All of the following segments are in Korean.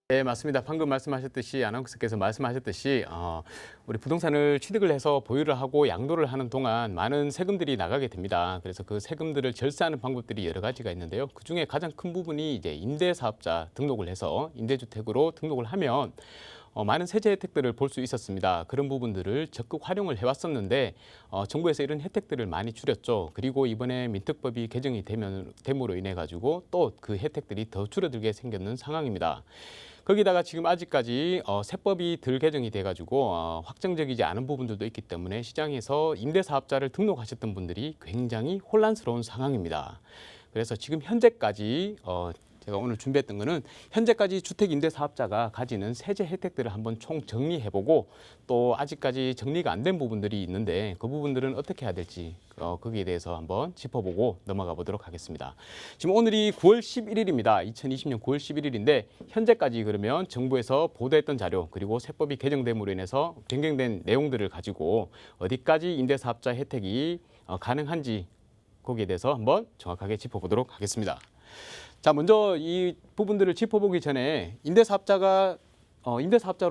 네, 맞습니다. 방금 말씀하셨듯이 아나운서께서 말씀하셨듯이 우리 부동산을 취득을 해서 보유를 하고 양도를 하는 동안 많은 세금들이 나가게 됩니다. 그래서 그 세금들을 절세하는 방법들이 여러 가지가 있는데요. 그중에 가장 큰 부분이 이제 임대사업자 등록을 해서 임대주택으로 등록을 하면 많은 세제 혜택들을 볼 수 있었습니다. 그런 부분들을 적극 활용을 해왔었는데 정부에서 이런 혜택들을 많이 줄였죠. 그리고 이번에 민특법이 개정이 됨으로 인해 가지고 또 그 혜택들이 더 줄어들게 생겼는 상황입니다. 거기다가 지금 아직까지 세법이 덜 개정이 돼가지고 확정적이지 않은 부분들도 있기 때문에 시장에서 임대사업자를 등록하셨던 분들이 굉장히 혼란스러운 상황입니다. 그래서 지금 현재까지 제가 오늘 준비했던 거는 현재까지 주택임대사업자가 가지는 세제 혜택들을 한번 총 정리해보고 또 아직까지 정리가 안 된 부분들이 있는데 그 부분들은 어떻게 해야 될지 거기에 대해서 한번 짚어보고 넘어가 보도록 하겠습니다. 지금 오늘이 9월 11일입니다. 2020년 9월 11일인데 현재까지 그러면 정부에서 보도했던 자료 그리고 세법이 개정됨으로 인해서 변경된 내용들을 가지고 어디까지 임대사업자 혜택이 가능한지 거기에 대해서 한번 정확하게 짚어보도록 하겠습니다. 자, 먼저 이 부분들을 짚어보기 전에 임대사업자로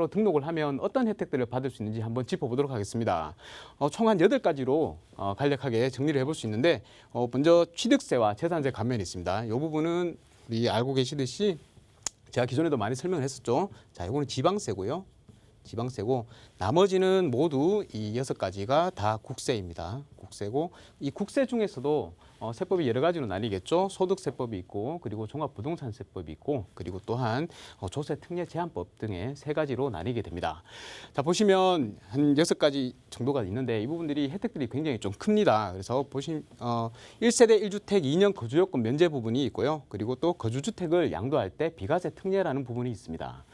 등록을 하면 어떤 혜택들을 받을 수 있는지 한번 짚어보도록 하겠습니다. 총 한 8가지로 간략하게 정리를 해볼 수 있는데 먼저 취득세와 재산세 감면이 있습니다. 이 부분은 우리 알고 계시듯이 제가 기존에도 많이 설명을 했었죠. 자, 이거는 지방세고요. 지방세고 나머지는 모두 이 6가지가 다 국세입니다. 국세고 이 국세 중에서도 세법이 여러 가지로 나뉘겠죠. 소득세법이 있고 그리고 종합부동산세법이 있고 그리고 또한 조세특례제한법 등의 3가지로 나뉘게 됩니다. 자, 보시면 한 6가지 정도가 있는데 이 부분들이 혜택들이 굉장히 좀 큽니다. 그래서 1세대 1주택 2년 거주요건 면제 부분이 있고요. 그리고 또 거주주택을 양도할 때 비과세 특례라는 부분이 있습니다.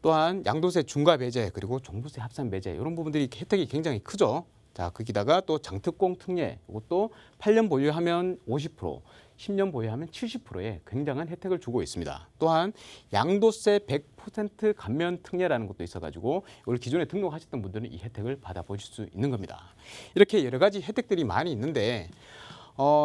또한 양도세 중과 배제 그리고 종부세 합산 배제 이런 부분들이 혜택이 굉장히 크죠. 자, 거기다가 또 장특공 특례 이것도 8년 보유하면 50%, 10년 보유하면 70%의 굉장한 혜택을 주고 있습니다. 또한 양도세 100% 감면 특례라는 것도 있어가지고 이걸 기존에 등록하셨던 분들은 이 혜택을 받아보실 수 있는 겁니다. 이렇게 여러 가지 혜택들이 많이 있는데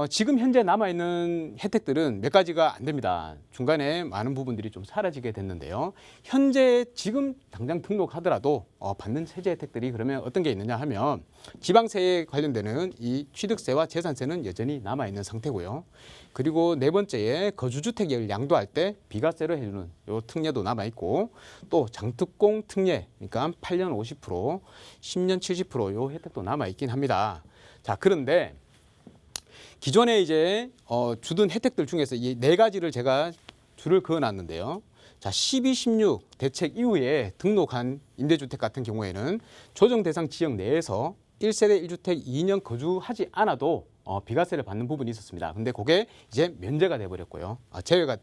지금 현재 남아있는 혜택들은 몇 가지가 안 됩니다. 중간에 많은 부분들이 좀 사라지게 됐는데요. 현재 지금 당장 등록하더라도 받는 세제 혜택들이 그러면 어떤 게 있느냐 하면 지방세에 관련되는 이 취득세와 재산세는 여전히 남아있는 상태고요. 그리고 네 번째에 거주주택을 양도할 때 비과세로 해주는 요 특례도 남아있고 또 장특공 특례 그러니까 8년 50%, 10년 70%요 혜택도 남아있긴 합니다. 자, 그런데 기존에 이제 주던 혜택들 중에서 이 4가지를 제가 줄을 그어놨는데요. 자, 12, 16 대책 이후에 등록한 임대주택 같은 경우에는 조정 대상 지역 내에서 1세대 1주택 2년 거주하지 않아도 비과세를 받는 부분이 있었습니다. 근데 그게 이제 면제가 돼버렸고요.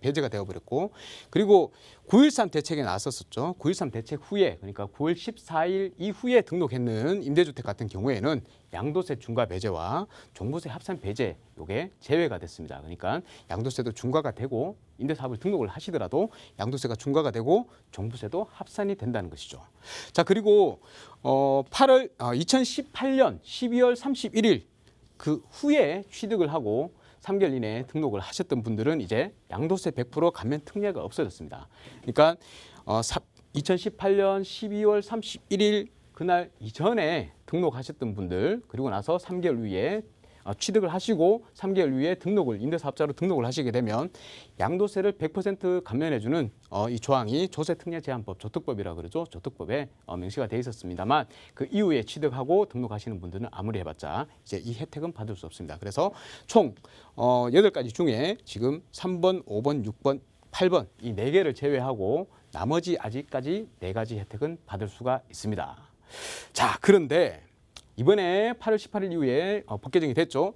배제가 되어버렸고 그리고 9.13 대책에 나왔었죠. 9.13 대책 후에 그러니까 9월 14일 이후에 등록했는 임대주택 같은 경우에는 양도세 중과 배제와 종부세 합산 배제 요게 제외가 됐습니다. 그러니까 양도세도 중과가 되고 임대사업을 등록을 하시더라도 양도세가 중과가 되고 종부세도 합산이 된다는 것이죠. 자, 그리고 2018년 12월 31일 그 후에 취득을 하고 3개월 이내에 등록을 하셨던 분들은 이제 양도세 100% 감면 특례가 없어졌습니다. 그러니까 2018년 12월 31일 그날 이전에 등록하셨던 분들 그리고 나서 3개월 후에 취득을 하시고 3개월 후에 임대사업자로 등록을 하시게 되면 양도세를 100% 감면해주는 이 조항이 조세특례제한법, 조특법이라고 그러죠. 조특법에 명시가 되어 있었습니다만 그 이후에 취득하고 등록하시는 분들은 아무리 해봤자 이제 이 혜택은 받을 수 없습니다. 그래서 총 8가지 중에 지금 3번, 5번, 6번, 8번 이 4개를 제외하고 나머지 아직까지 4가지 혜택은 받을 수가 있습니다. 자, 그런데 이번에 8월 18일 이후에 법 개정이 됐죠.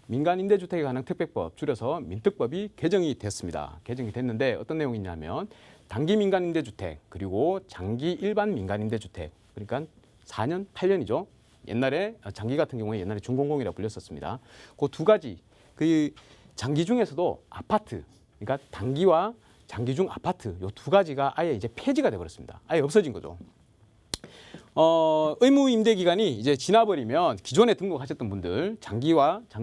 민간임대주택에 관한 특별법 줄여서 민특법이 개정이 됐습니다. 개정이 됐는데 어떤 내용이 있냐면 단기 민간임대주택 그리고 장기 일반 민간임대주택 그러니까 4년, 8년이죠. 옛날에 장기 같은 경우에 옛날에 준공공이라고 불렸었습니다. 그 2가지 그 장기 중에서도 아파트 그러니까 단기와 장기 중 아파트 요 2가지가 아예 이제 폐지가 돼버렸습니다. 아예 없어진 거죠. 의무 임대 기간이 이제 지나버리면 기존에 등록하셨던 분들, 장기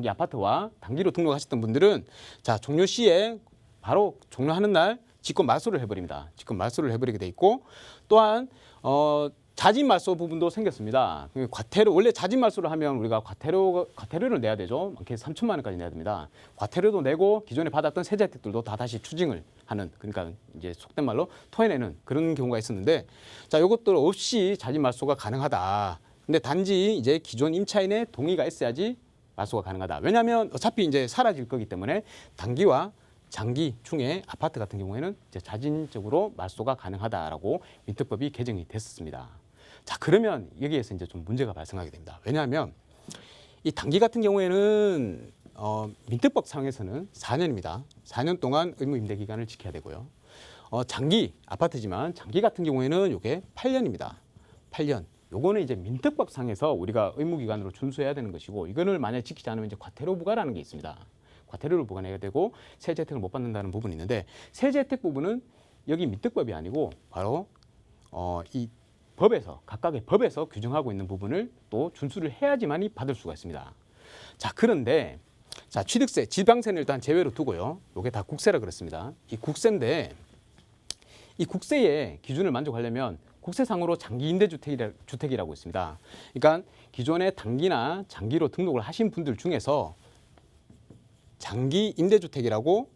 아파트와 단기로 등록하셨던 분들은 자, 종료 시에 바로 종료하는 날 직권 말소를 해버립니다. 직권 말소를 해버리게 돼 있고 또한 자진 말소 부분도 생겼습니다. 과태료 원래 자진 말소를 하면 우리가 과태료를 내야 되죠. 많게는 3천만 원까지 내야 됩니다. 과태료도 내고 기존에 받았던 세제 혜택들도 다 다시 추징을 하는 그러니까 이제 속된 말로 토해내는 그런 경우가 있었는데 자 이것들 없이 자진 말소가 가능하다. 근데 단지 이제 기존 임차인의 동의가 있어야지 말소가 가능하다. 왜냐하면 어차피 이제 사라질 거기 때문에 단기와 장기 중에 아파트 같은 경우에는 이제 자진적으로 말소가 가능하다라고 민특법이 개정이 됐었습니다. 자 그러면 여기에서 이제 좀 문제가 발생하게 됩니다. 왜냐하면 이 단기 같은 경우에는 민특법 상에서는 4년입니다. 4년 동안 의무 임대 기간을 지켜야 되고요. 장기 아파트지만 장기 같은 경우에는 이게 8년입니다. 8년. 요거는 이제 민특법 상에서 우리가 의무 기간으로 준수해야 되는 것이고 이거를 만약에 지키지 않으면 이제 과태료 부과라는 게 있습니다. 과태료를 부과해야 되고 세제 혜택을 못 받는다는 부분이 있는데 세제 혜택 부분은 여기 민특법이 아니고 바로 이 법에서 각각의 법에서 규정하고 있는 부분을 또 준수를 해야지만이 받을 수가 있습니다. 자 그런데 자 취득세, 지방세는 일단 제외로 두고요. 요게 다 국세라 그랬습니다. 이 국세인데 이 국세의 기준을 만족하려면 국세상으로 장기 임대주택이라고 있습니다. 그러니까 기존에 단기나 장기로 등록을 하신 분들 중에서 장기 임대주택이라고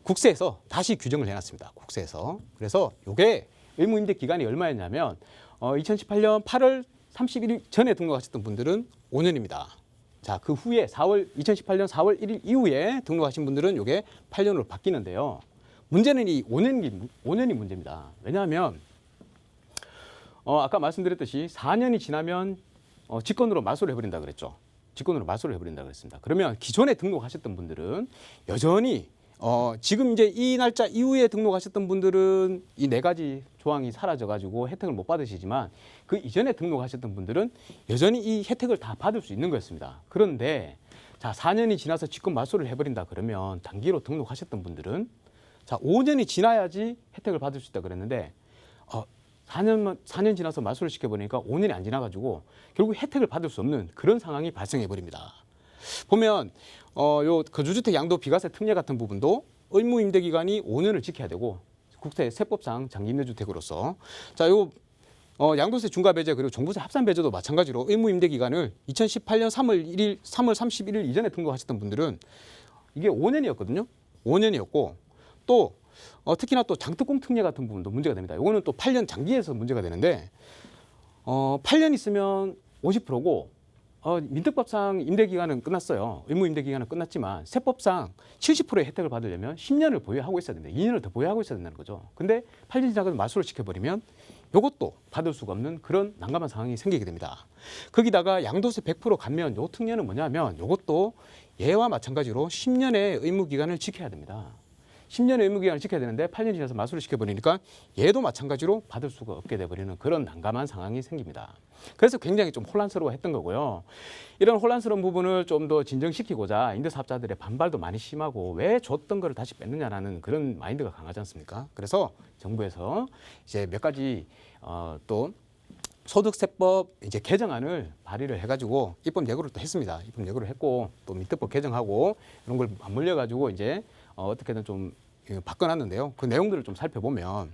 국세에서 다시 규정을 해놨습니다. 국세에서. 그래서 이게 의무 임대 기간이 얼마였냐면 2018년 8월 31일 전에 등록하셨던 분들은 5년입니다. 자, 그 후에 2018년 4월 1일 이후에 등록하신 분들은 이게 8년으로 바뀌는데요. 문제는 이 5년이 문제입니다. 왜냐하면 아까 말씀드렸듯이 4년이 지나면 직권으로 말소를 해버린다 그랬죠. 직권으로 말소를 해버린다 그랬습니다. 그러면 기존에 등록하셨던 분들은 여전히 지금 이제 이 날짜 이후에 등록하셨던 분들은 이 4가지 조항이 사라져가지고 혜택을 못 받으시지만 그 이전에 등록하셨던 분들은 여전히 이 혜택을 다 받을 수 있는 거였습니다. 그런데 자 4년이 지나서 직권 말소를 해버린다 그러면 단기로 등록하셨던 분들은 자 5년이 지나야지 혜택을 받을 수 있다 그랬는데 4년 지나서 말소를 시켜버리니까 5년이 안 지나가지고 결국 혜택을 받을 수 없는 그런 상황이 발생해버립니다. 보면 요 거주주택 양도 비과세 특례 같은 부분도 의무 임대 기간이 5년을 지켜야 되고 국세 세법상 장기 임대주택으로서 자 요 양도세 중과 배제 그리고 종부세 합산 배제도 마찬가지로 의무 임대 기간을 2018년 3월 31일 이전에 등록하셨던 분들은 이게 5년이었거든요. 5년이었고 또 특히나 또 장특공 특례 같은 부분도 문제가 됩니다. 이거는 또 8년 장기에서 문제가 되는데 8년 있으면 50%고 민특법상 임대기간은 끝났어요. 의무 임대기간은 끝났지만 세법상 70%의 혜택을 받으려면 10년을 보유하고 있어야 됩니다. 2년을 더 보유하고 있어야 된다는 거죠. 근데 8년 지나서 말소를 시켜버리면 이것도 받을 수가 없는 그런 난감한 상황이 생기게 됩니다. 거기다가 양도세 100% 감면 요 특례는 뭐냐면 이것도 얘와 마찬가지로 10년의 의무 기간을 지켜야 됩니다. 10년의 의무 기간을 지켜야 되는데 8년 지나서 말소를 시켜버리니까 얘도 마찬가지로 받을 수가 없게 돼버리는 그런 난감한 상황이 생깁니다. 그래서 굉장히 좀 혼란스러워했던 거고요. 이런 혼란스러운 부분을 좀 더 진정시키고자 임대사업자들의 반발도 많이 심하고 왜 줬던 거를 다시 뺐느냐라는 그런 마인드가 강하지 않습니까? 그래서 정부에서 이제 몇 가지 또 소득세법 이제 개정안을 발의를 해가지고 입법 예고를 또 했습니다. 입법 예고를 했고 또 민특법 개정하고 이런 걸 맞물려 가지고 이제 어떻게든 좀 바꿔놨는데요. 그 내용들을 좀 살펴보면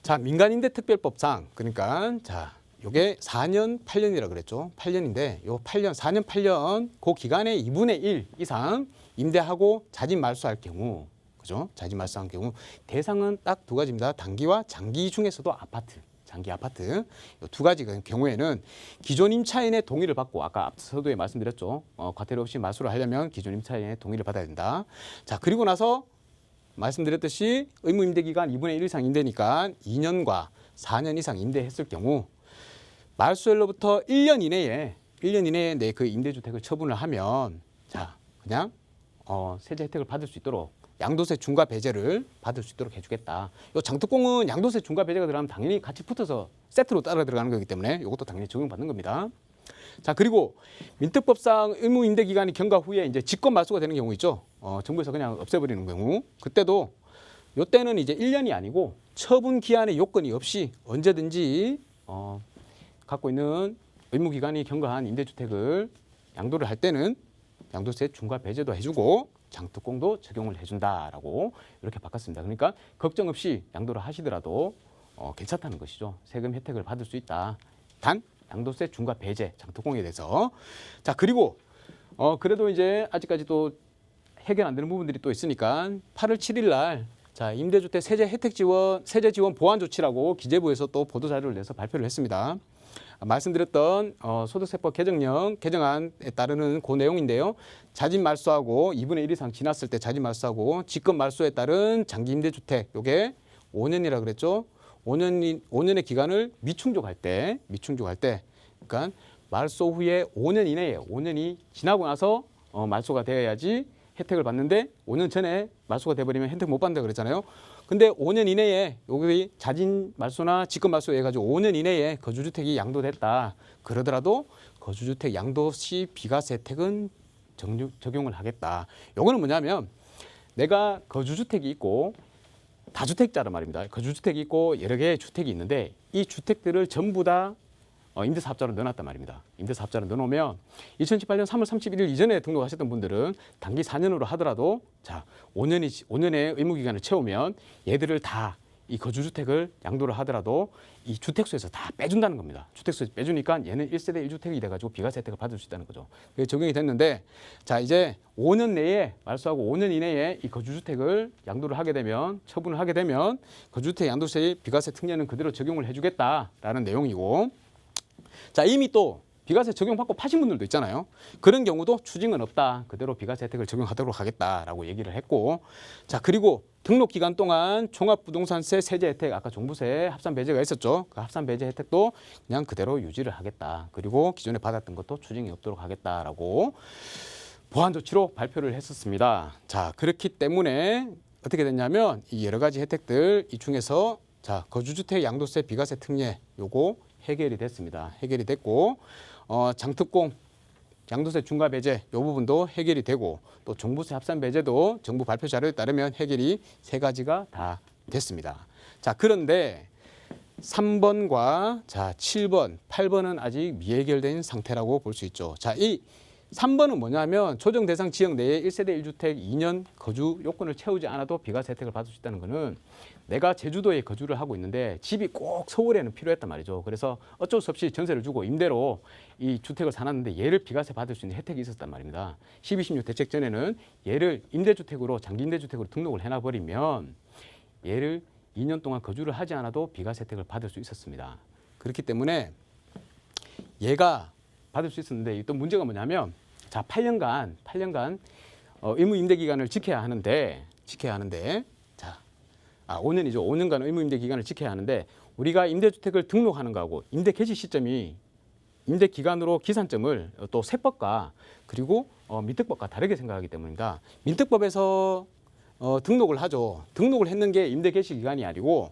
자 민간임대특별법상 그러니까 자 요게 4년 8년이라 그랬죠. 8년인데 요 8년 4년 8년 그 기간의 2분의 1 이상 임대하고 자진 말소할 경우 그죠? 자진 말소한 경우 대상은 딱 2가지입니다. 단기와 장기 중에서도 아파트. 장기 아파트 이 2가지 경우에는 기존 임차인의 동의를 받고 아까 앞서 서두에 말씀드렸죠. 과태료 없이 말소를 하려면 기존 임차인의 동의를 받아야 된다. 자 그리고 나서 말씀드렸듯이 의무 임대 기간 2분의 1 이상 임대니까 2년과 4년 이상 임대했을 경우 말소일로부터 1년 이내에 내 그 임대주택을 처분을 하면 자 그냥 세제 혜택을 받을 수 있도록 양도세 중과 배제를 받을 수 있도록 해주겠다. 요 장특공은 양도세 중과 배제가 들어가면 당연히 같이 붙어서 세트로 따라 들어가는 거기 때문에 이것도 당연히 적용받는 겁니다. 자 그리고 민특법상 의무 임대 기간이 경과 후에 이제 직권 말소가 되는 경우 있죠. 정부에서 그냥 없애버리는 경우 그때도 요때는 이제 1년이 아니고 처분 기한의 요건이 없이 언제든지 갖고 있는 의무 기간이 경과한 임대주택을 양도를 할 때는 양도세 중과 배제도 해주고 장특공도 적용을 해준다라고 이렇게 바꿨습니다. 그러니까 걱정 없이 양도를 하시더라도 괜찮다는 것이죠. 세금 혜택을 받을 수 있다. 단 양도세 중과 배제 장특공에 대해서. 자, 그리고 그래도 이제 아직까지 또 해결 안 되는 부분들이 또 있으니까 8월 7일 날 자, 임대주택 세제 혜택 지원, 세제 지원 보완 조치라고 기재부에서 또 보도 자료를 내서 발표를 했습니다. 말씀드렸던 소득세법 개정안에 따르는 그 내용인데요. 자진 말소하고 2분의 1 이상 지났을 때 자진 말소하고 직권 말소에 따른 장기 임대주택 요게 5년이라 그랬죠. 5년의 기간을 미충족할 때 그러니까 말소 후에 5년 이내에 5년이 지나고 나서 말소가 되어야지 혜택을 받는데 5년 전에 말소가 돼버리면 혜택 못 받는다 그랬잖아요. 근데 5년 이내에 여기 자진 말소나 직권 말소 해가지고 5년 이내에 거주주택이 양도됐다. 그러더라도 거주주택 양도 시 비과세 혜택은 적용을 하겠다. 요거는 뭐냐면 내가 거주주택이 있고 다주택자란 말입니다. 거주주택이 있고 여러 개의 주택이 있는데 이 주택들을 전부 다 임대사업자로 넣어놨단 말입니다. 임대사업자로 넣어놓으면 2018년 3월 31일 이전에 등록하셨던 분들은 단기 4년으로 하더라도 자 5년의 의무기간을 채우면 얘들을 다 이 거주주택을 양도를 하더라도 이 주택수에서 다 빼준다는 겁니다. 주택수에서 빼주니까 얘는 1세대 1주택이 돼가지고 비과세 혜택을 받을 수 있다는 거죠. 그게 적용이 됐는데 자 이제 5년 내에 말소하고 5년 이내에 이 거주주택을 양도를 하게 되면 처분을 하게 되면 거주주택 양도세의 비과세 특례는 그대로 적용을 해주겠다라는 내용이고 자 이미 또 비과세 적용받고 파신 분들도 있잖아요. 그런 경우도 추징은 없다. 그대로 비과세 혜택을 적용하도록 하겠다라고 얘기를 했고 자 그리고 등록 기간 동안 종합부동산세 세제 혜택 아까 종부세 합산 배제가 있었죠. 그 합산 배제 혜택도 그냥 그대로 유지를 하겠다. 그리고 기존에 받았던 것도 추징이 없도록 하겠다라고 보완 조치로 발표를 했었습니다. 자 그렇기 때문에 어떻게 됐냐면 이 여러 가지 혜택들 이 중에서 자 거주주택 양도세 비과세 특례 요거 해결이 됐습니다. 해결이 됐고 장특공 양도세 중과 배제 이 부분도 해결이 되고 또 종부세 합산 배제도 정부 발표 자료에 따르면 해결이 3가지가 다 됐습니다. 자 그런데 3번과 자 7번, 8번은 아직 미해결된 상태라고 볼 수 있죠. 자 이 3번은 뭐냐면 조정 대상 지역 내에 1세대 1주택 2년 거주 요건을 채우지 않아도 비과세 혜택을 받을 수 있다는 거는 내가 제주도에 거주를 하고 있는데 집이 꼭 서울에는 필요했단 말이죠. 그래서 어쩔 수 없이 전세를 주고 임대로 이 주택을 사놨는데 얘를 비과세 받을 수 있는 혜택이 있었단 말입니다. 12.16 대책 전에는 얘를 임대주택으로 장기 임대주택으로 등록을 해놔버리면 얘를 2년 동안 거주를 하지 않아도 비과세 혜택을 받을 수 있었습니다. 그렇기 때문에 얘가 받을 수 있었는데 또 문제가 뭐냐면 자 8년간 의무 임대 기간을 지켜야 하는데 자 5년이죠. 5년간 의무 임대 기간을 지켜야 하는데 우리가 임대주택을 등록하는 거하고 임대 개시 시점이 임대 기간으로 기산점을 또 세법과 그리고 민특법과 다르게 생각하기 때문입니다. 민특법에서 등록을 하죠. 등록을 했는 게 임대 개시 기간이 아니고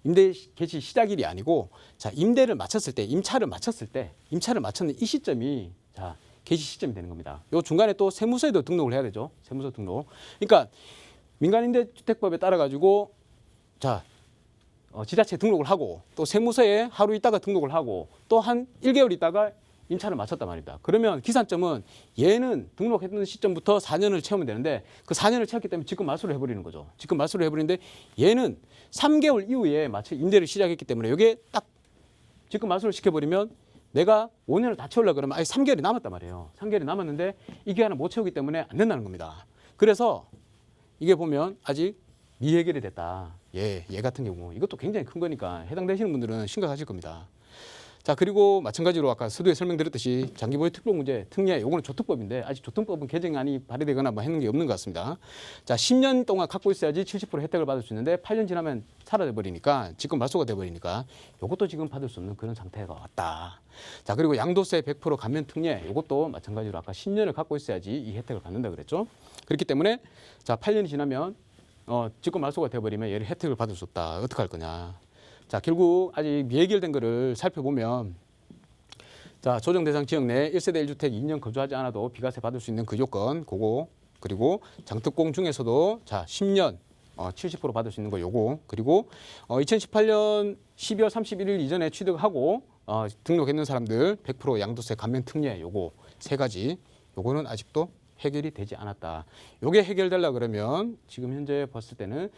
임대 개시 시작일이 아니고 자 임차를 마쳤을 때 임차를 마쳤는 이 시점이 자 개시 시점이 되는 겁니다. 요 중간에 또 세무서에도 등록을 해야 되죠. 세무서 등록. 그러니까 민간임대주택법에 따라 가지고 자 지자체 등록을 하고 또 세무서에 하루 있다가 등록을 하고 또 한 1개월 있다가 임차를 마쳤단 말입니다. 그러면 기산점은 얘는 등록했던 시점부터 4년을 채우면 되는데 그 4년을 채웠기 때문에 직권 말소를 해버리는 거죠. 직권 말소를 해버리는데 얘는 3개월 이후에 마치 임대를 시작했기 때문에 여기에 딱 직권 말소를 시켜버리면 내가 5년을 다 채우려고 그러면 아예 3개월이 남았단 말이에요. 3개월이 남았는데 이 기간을 못 채우기 때문에 안 된다는 겁니다. 그래서 이게 보면 아직 미해결이 됐다. 얘 같은 경우 이것도 굉장히 큰 거니까 해당되시는 분들은 심각하실 겁니다. 자 그리고 마찬가지로 아까 서두에 설명드렸듯이 장기보유 특별 문제 특례 요거는 조특법인데 아직 조특법은 개정안이 발의되거나 뭐 하는 게 없는 것 같습니다. 자 10년 동안 갖고 있어야지 70% 혜택을 받을 수 있는데 8년 지나면 사라져 버리니까 직권 말소가 돼 버리니까 요것도 지금 받을 수 없는 그런 상태가 왔다. 자 그리고 양도세 100% 감면 특례 요것도 마찬가지로 아까 10년을 갖고 있어야지 이 혜택을 받는다 그랬죠. 그렇기 때문에 자 8년이 지나면 직권 말소가 돼 버리면 얘를 혜택을 받을 수 없다. 어떻게 할 거냐. 자 결국 아직 미해결된 거를 살펴보면 자 조정 대상 지역 내 1세대 1주택 2년 거주하지 않아도 비과세 받을 수 있는 그 요건 그거 그리고 장특공 중에서도 자 10년 70% 받을 수 있는 거 요거 그리고 2018년 12월 31일 이전에 취득하고 등록했는 사람들 100% 양도세 감면 특례 요거 3가지 요거는 아직도 해결이 되지 않았다. 요게 해결되려 그러면 지금 현재 봤을 때는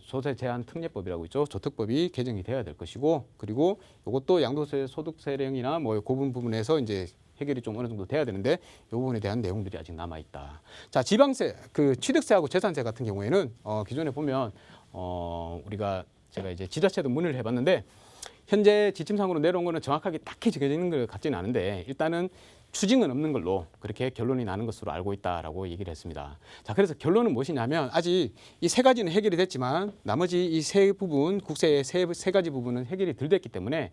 조세 제한 특례법이라고 있죠. 조특법이 개정이 돼야 될 것이고, 그리고 요것도 양도세 소득세령이나 뭐 그 부분에서 이제 해결이 좀 어느 정도 돼야 되는데 이 부분에 대한 내용들이 아직 남아 있다. 자, 지방세, 그 취득세하고 재산세 같은 경우에는 기존에 보면 우리가 제가 이제 지자체도 문의를 해봤는데 현재 지침상으로 내려온 거는 정확하게 딱히 정해지는 것 같지는 않은데 일단은 추징은 없는 걸로 그렇게 결론이 나는 것으로 알고 있다라고 얘기를 했습니다. 자, 그래서 결론은 무엇이냐면 아직 이 세 가지는 해결이 됐지만 나머지 이 세 부분, 국세의 세 가지 부분은 해결이 덜 됐기 때문에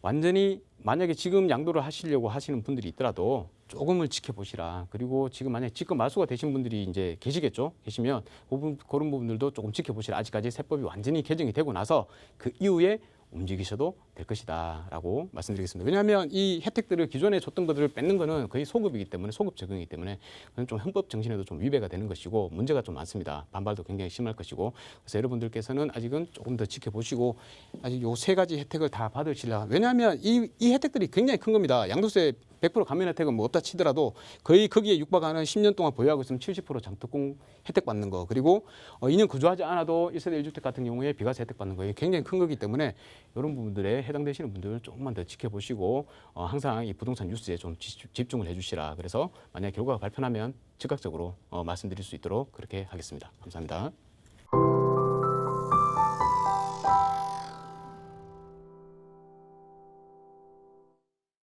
완전히 만약에 지금 양도를 하시려고 하시는 분들이 있더라도 조금을 지켜보시라. 그리고 지금 만약에 지금 마수가 되신 분들이 이제 계시겠죠? 계시면 그런 부분들도 조금 지켜보시라. 아직까지 세법이 완전히 개정이 되고 나서 그 이후에 움직이셔도 될 것이다라고 말씀드리겠습니다. 왜냐하면 이 혜택들을 기존에 줬던 것들을 뺏는 거는 거의 소급이기 때문에 소급 적용이기 때문에 그건 좀 헌법 정신에도 좀 위배가 되는 것이고 문제가 좀 많습니다. 반발도 굉장히 심할 것이고 그래서 여러분들께서는 아직은 조금 더 지켜보시고 아직 요 세 가지 혜택을 다 받으시려. 왜냐하면 이 혜택들이 굉장히 큰 겁니다. 양도세 100% 감면 혜택은 뭐 없다 치더라도 거의 거기에 육박하는 10년 동안 보유하고 있으면 70% 장특공 혜택 받는 거, 그리고 2년 거주하지 않아도 1세대 1주택 같은 경우에 비과세 혜택 받는 거 굉장히 큰 거기 때문에 이런 부분들에 해당되시는 분들 조금만 더 지켜보시고 항상 이 부동산 뉴스에 좀 집중을 해주시라. 그래서 만약 결과가 발표나면 즉각적으로 말씀드릴 수 있도록 그렇게 하겠습니다. 감사합니다.